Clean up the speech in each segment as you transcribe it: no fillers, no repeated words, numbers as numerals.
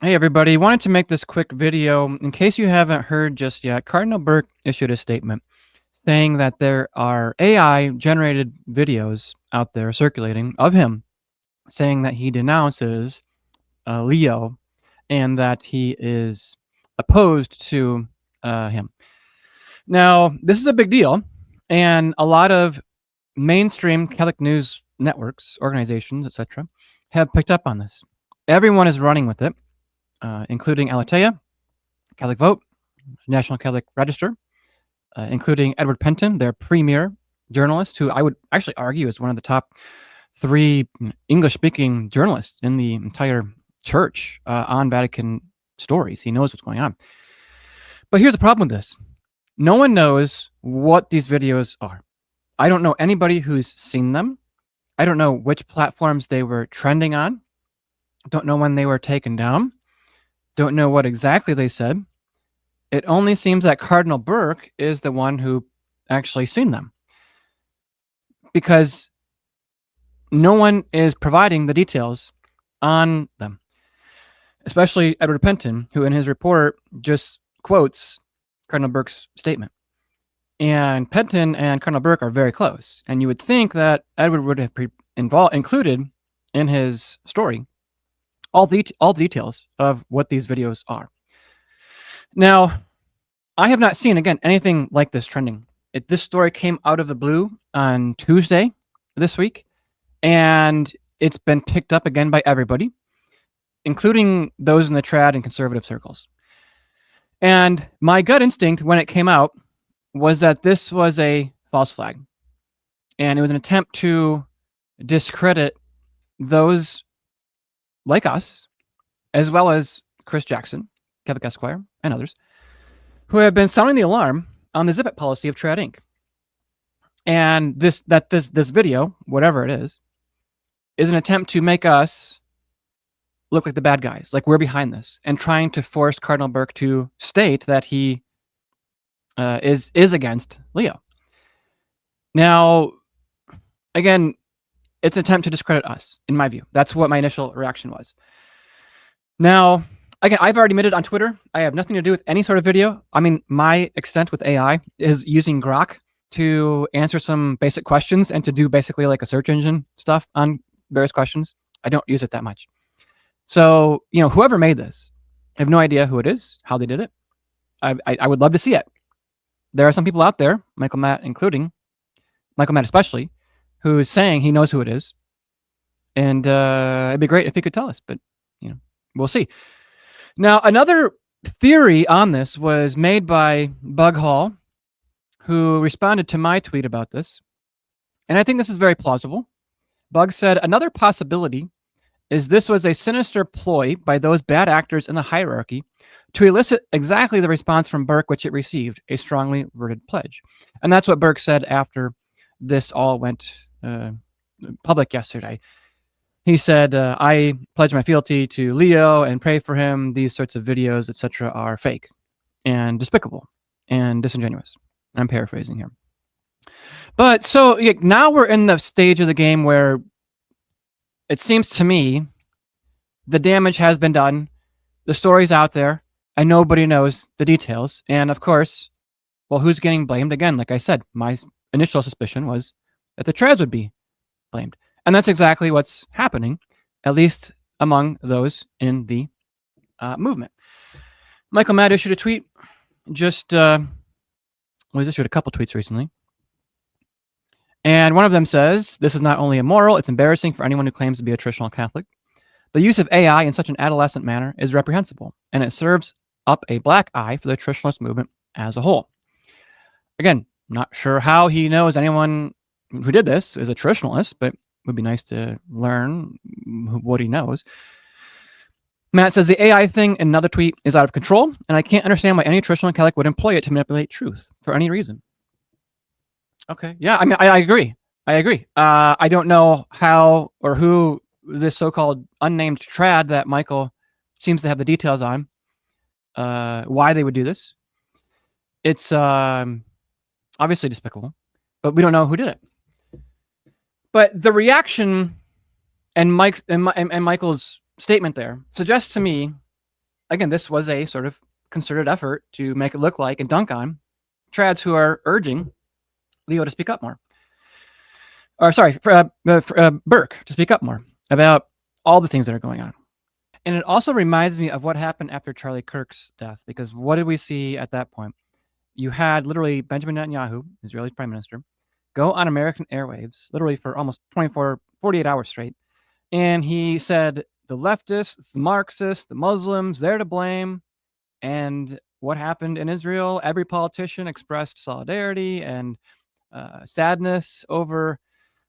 Hey everybody, wanted to make this quick video. In case you haven't heard just yet, Cardinal Burke issued a statement saying that there are AI generated videos out there circulating of him saying that he denounces Leo and that he is opposed to him. Now, this is a big deal, and a lot of mainstream Catholic news networks, organizations, etc., have picked up on this. Everyone is running with it, including Alatea, Catholic Vote, National Catholic Register, including Edward Penton, their premier journalist, who I would actually argue is one of the top 3 English-speaking journalists in the entire church on Vatican stories. He knows what's going on. But here's the problem with this. No one knows what these videos are. I don't know anybody who's seen them. I don't know which platforms they were trending on. Don't know when they were taken down. Don't know what exactly they said. It only seems that Cardinal Burke is the one who actually seen them, because no one is providing the details on them, especially Edward Penton, who in his report just quotes Cardinal Burke's statement. And Penton and Cardinal Burke are very close, and you would think that Edward would have included in his story all the details of what these videos are. Now, I have not seen, again, anything like this trending. This story came out of the blue on Tuesday this week, and it's been picked up again by everybody, including those in the trad and conservative circles. And my gut instinct when it came out was that this was a false flag, and it was an attempt to discredit those like us, as well as Chris Jackson, Catholic Esquire, and others, who have been sounding the alarm on the Zip It policy of Trad Inc. And this video, whatever it is an attempt to make us look like the bad guys, like we're behind this, and trying to force Cardinal Burke to state that he is against Leo. Now, again, it's an attempt to discredit us, in my view. That's what my initial reaction was. Now, again, I've already admitted on Twitter, I have nothing to do with any sort of video. I mean, my extent with AI is using Grok to answer some basic questions and to do basically like a search engine stuff on various questions. I don't use it that much. So, whoever made this, I have no idea who it is, how they did it. I would love to see it. There are some people out there, Michael Matt including, Michael Matt especially, who is saying he knows who it is. And it'd be great if he could tell us, but, we'll see. Now, another theory on this was made by Bug Hall, who responded to my tweet about this. And I think this is very plausible. Bug said, another possibility is this was a sinister ploy by those bad actors in the hierarchy to elicit exactly the response from Burke which it received, a strongly worded pledge. And that's what Burke said after this all went public yesterday. He said, I pledge my fealty to Leo and pray for him. These sorts of videos, etc., are fake and despicable and disingenuous. I'm paraphrasing here. But so now we're in the stage of the game where it seems to me the damage has been done. The story's out there, and nobody knows the details. And of course, well, who's getting blamed? Again, like I said, my initial suspicion was that the trads would be blamed. And that's exactly what's happening, at least among those in the movement. Michael Matt issued a tweet just, he's issued a couple tweets recently. And one of them says, this is not only immoral, it's embarrassing for anyone who claims to be a traditional Catholic. The use of AI in such an adolescent manner is reprehensible, and it serves up a black eye for the traditionalist movement as a whole. Again, not sure how he knows anyone who did this is a traditionalist, but would be nice to learn what he knows. Matt says the AI thing in another tweet is out of control, and I can't understand why any traditional Catholic would employ it to manipulate truth for any reason. Okay, yeah, I mean, I agree. I don't know how or who this so-called unnamed trad that Michael seems to have the details on, why they would do this. It's obviously despicable, but we don't know who did it. But the reaction and Michael's statement there suggests to me again, this was a sort of concerted effort to make it look like and dunk on trads who are urging Leo to speak up more. Or sorry, for Burke to speak up more about all the things that are going on. And it also reminds me of what happened after Charlie Kirk's death, because what did we see at that point? You had literally Benjamin Netanyahu, Israeli prime minister, go on American airwaves, literally for almost 48 hours straight. And he said, the leftists, the Marxists, the Muslims, they're to blame. And what happened in Israel? Every politician expressed solidarity and sadness over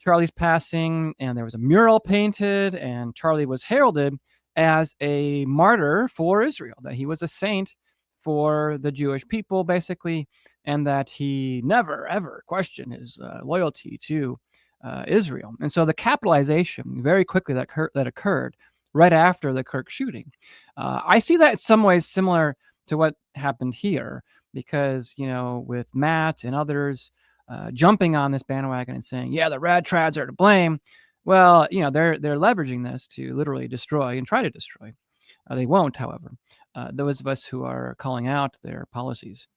Charlie's passing, and there was a mural painted, and Charlie was heralded as a martyr for Israel, that he was a saint for the Jewish people, basically, and that he never, ever questioned his loyalty to Israel. And so the capitalization very quickly that occurred right after the Kirk shooting, I see that in some ways similar to what happened here, because, with Matt and others jumping on this bandwagon and saying, yeah, the rad trads are to blame. Well, they're leveraging this to literally destroy and try to destroy. They won't, however, those of us who are calling out their policies.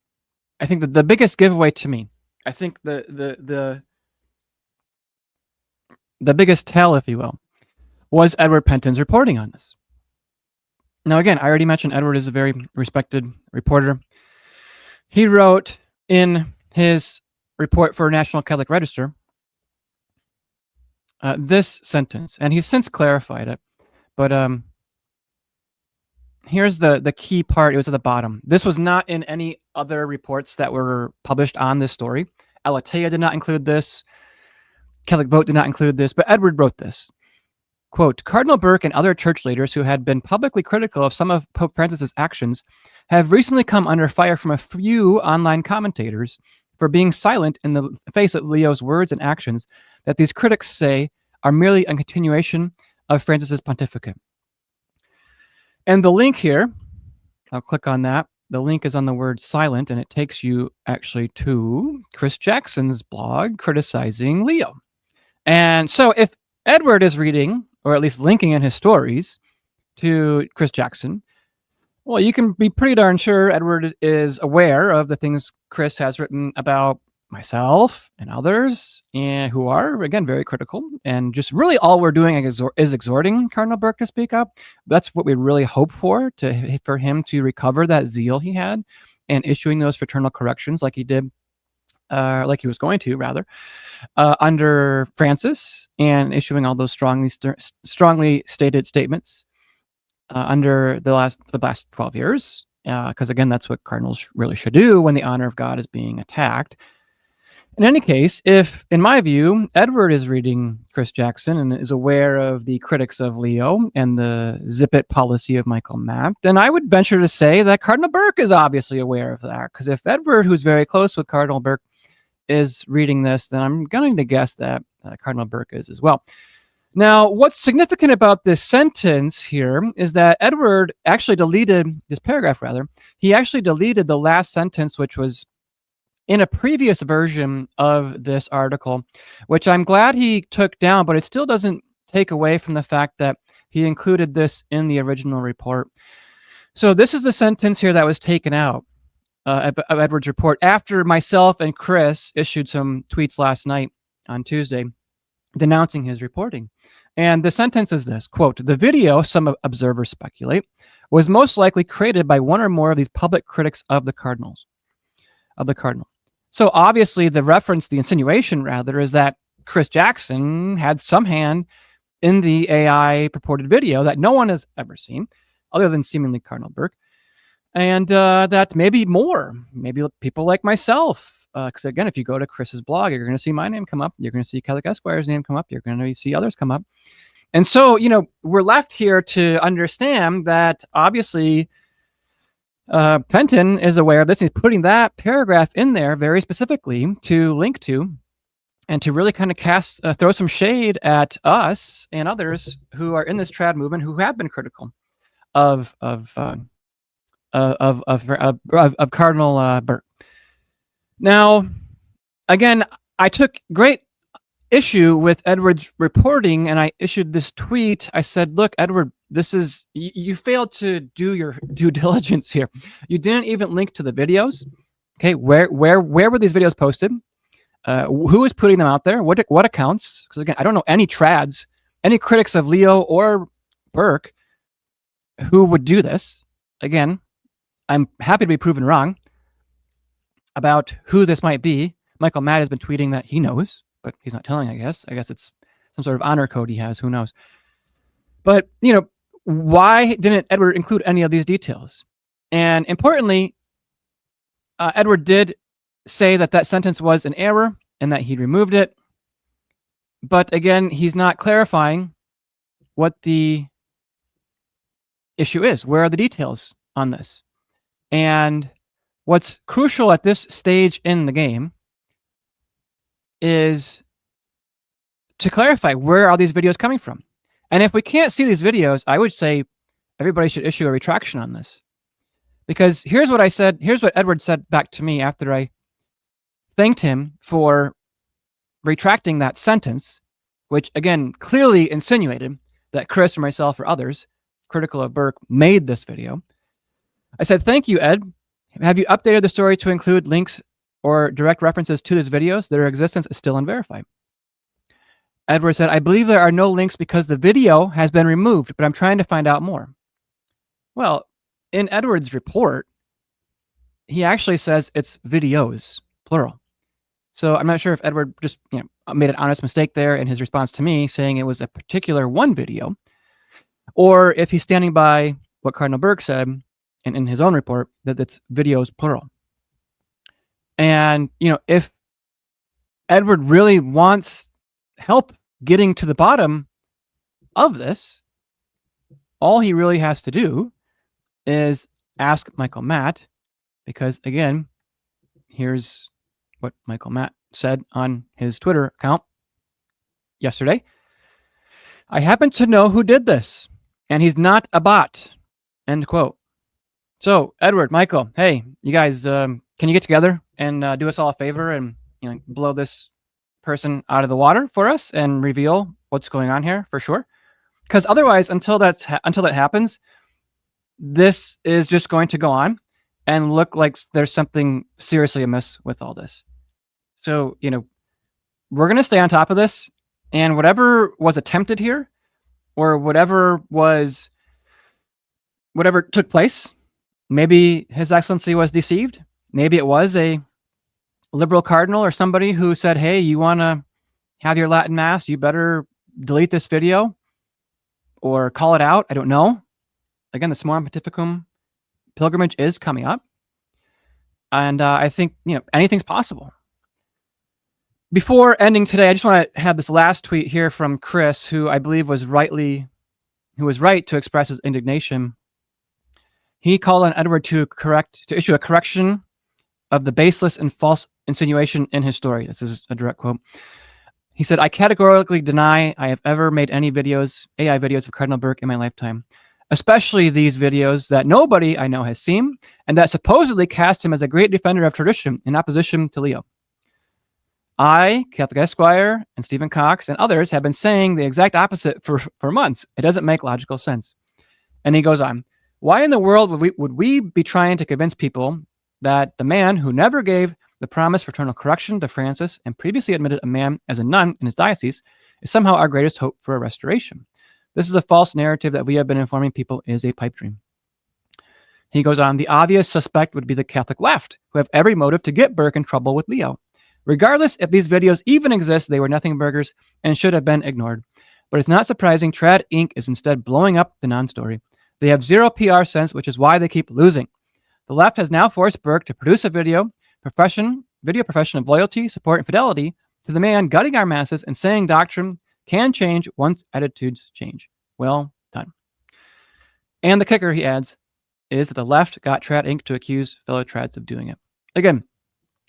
I think that the biggest giveaway to me, I think the biggest tell, if you will, was Edward Penton's reporting on this. Now, again, I already mentioned Edward is a very respected reporter. He wrote in his report for National Catholic Register this sentence, and he's since clarified it, but here's the key part. It was at the bottom. This was not in any other reports that were published on this story. Alatea did not include this. Catholic Vote did not include this, but Edward wrote this. Quote, Cardinal Burke and other church leaders who had been publicly critical of some of Pope Francis's actions have recently come under fire from a few online commentators for being silent in the face of Leo's words and actions that these critics say are merely a continuation of Francis's pontificate. And the link here, I'll click on that. The link is on the word silent, and it takes you actually to Chris Jackson's blog criticizing Leo. And so if Edward is reading, or at least linking in his stories to Chris Jackson, well, you can be pretty darn sure Edward is aware of the things Chris has written about myself and others, and who are, again, very critical. And just really all we're doing is exhorting Cardinal Burke to speak up. That's what we really hope for him to recover that zeal he had and issuing those fraternal corrections like he did, like he was going to, rather, under Francis, and issuing all those strongly stated statements under the last 12 years, because again, that's what cardinals really should do when the honor of God is being attacked. In any case, if, in my view, Edward is reading Chris Jackson and is aware of the critics of Leo and the zip-it policy of Michael Matt, then I would venture to say that Cardinal Burke is obviously aware of that, because if Edward, who's very close with Cardinal Burke, is reading this, then I'm going to guess that Cardinal Burke is as well. Now, what's significant about this sentence here is that Edward actually deleted this paragraph, he actually deleted the last sentence, which was in a previous version of this article, which I'm glad he took down, but it still doesn't take away from the fact that he included this in the original report. So this is the sentence here that was taken out of Edward's report after myself and Chris issued some tweets last night on Tuesday denouncing his reporting. And the sentence is this, quote, the video, some observers speculate, was most likely created by one or more of these public critics of the cardinal. So obviously the insinuation rather, is that Chris Jackson had some hand in the AI purported video that no one has ever seen, other than seemingly Cardinal Burke. And that maybe people like myself, because again, if you go to Chris's blog, you're going to see my name come up. You're going to see Catholic Esquire's name come up. You're going to see others come up. And so, we're left here to understand that obviously Penton is aware of this. He's putting that paragraph in there very specifically to link to and to really kind of throw some shade at us and others who are in this trad movement who have been critical of Cardinal Burke. Now, again, I took great issue with Edward's reporting, and I issued this tweet. I said, look, Edward, this is, you failed to do your due diligence here. You didn't even link to the videos. Okay, where were these videos posted? Who is putting them out there? What accounts? Because again, I don't know any trads, any critics of Leo or Burke who would do this. Again, I'm happy to be proven wrong about who this might be. Michael Matt has been tweeting that he knows, but he's not telling, I guess. I guess it's some sort of honor code he has. Who knows? But, why didn't Edward include any of these details? And importantly, Edward did say that sentence was an error and that he removed it. But again, he's not clarifying what the issue is. Where are the details on this? And what's crucial at this stage in the game is to clarify, where are these videos coming from? And if we can't see these videos, I would say everybody should issue a retraction on this. Because here's what I said, here's what Edward said back to me after I thanked him for retracting that sentence, which again clearly insinuated that Chris or myself or others critical of Burke made this video. I said, "Thank you, Ed. Have you updated the story to include links or direct references to these videos? Their existence is still unverified." Edward said, "I believe there are no links because the video has been removed, but I'm trying to find out more." Well, in Edward's report, he actually says it's videos, plural. So I'm not sure if Edward just made an honest mistake there in his response to me saying it was a particular one video, or if he's standing by what Cardinal Burke said in his own report, that it's videos, plural. And, if Edward really wants help getting to the bottom of this, all he really has to do is ask Michael Matt, because again, here's what Michael Matt said on his Twitter account yesterday. "I happen to know who did this, and he's not a bot." End quote. So Edward, Michael, hey, you guys, can you get together and do us all a favor and blow this person out of the water for us and reveal what's going on here for sure? Because otherwise, until that happens, this is just going to go on and look like there's something seriously amiss with all this. So, we're going to stay on top of this, and whatever was attempted here, or whatever took place, maybe His Excellency was deceived. Maybe it was a liberal cardinal or somebody who said, "Hey, you want to have your Latin Mass, you better delete this video or call it out." I don't know. Again, the Summorum Pontificum pilgrimage is coming up. And I think, anything's possible. Before ending today, I just want to have this last tweet here from Chris, who I believe was right to express his indignation. He called on Edward to issue a correction of the baseless and false insinuation in his story. This is a direct quote. He said, "I categorically deny I have ever made any AI videos of Cardinal Burke in my lifetime, especially these videos that nobody I know has seen and that supposedly cast him as a great defender of tradition in opposition to Leo. I, Catholic Esquire, and Stephen Cox and others have been saying the exact opposite for months. It doesn't make logical sense." And he goes on, "Why in the world would we be trying to convince people that the man who never gave the promise for eternal correction to Francis and previously admitted a man as a nun in his diocese is somehow our greatest hope for a restoration? This is a false narrative that we have been informing people is a pipe dream." He goes on, "The obvious suspect would be the Catholic left, who have every motive to get Burke in trouble with Leo. Regardless if these videos even exist, they were nothing burgers and should have been ignored. But it's not surprising Trad Inc. is instead blowing up the non-story. They have zero PR sense, which is why they keep losing. The left has now forced Burke to produce a video profession of loyalty, support, and fidelity to the man gutting our masses and saying doctrine can change once attitudes change. Well done." And the kicker, he adds, is that the left got Trad Inc. to accuse fellow Trads of doing it. Again,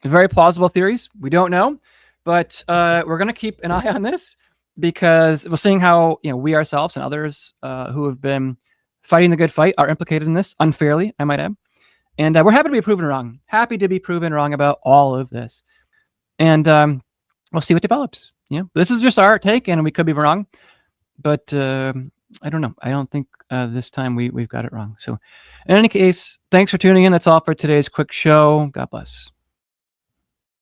very plausible theories. We don't know, but we're going to keep an eye on this because we're seeing how we ourselves and others who have been fighting the good fight are implicated in this unfairly, I might add. And we're happy to be proven wrong. Happy to be proven wrong about all of this. And we'll see what develops. This is just our take, and we could be wrong. But I don't know. I don't think this time we've got it wrong. So, in any case, thanks for tuning in. That's all for today's quick show. God bless.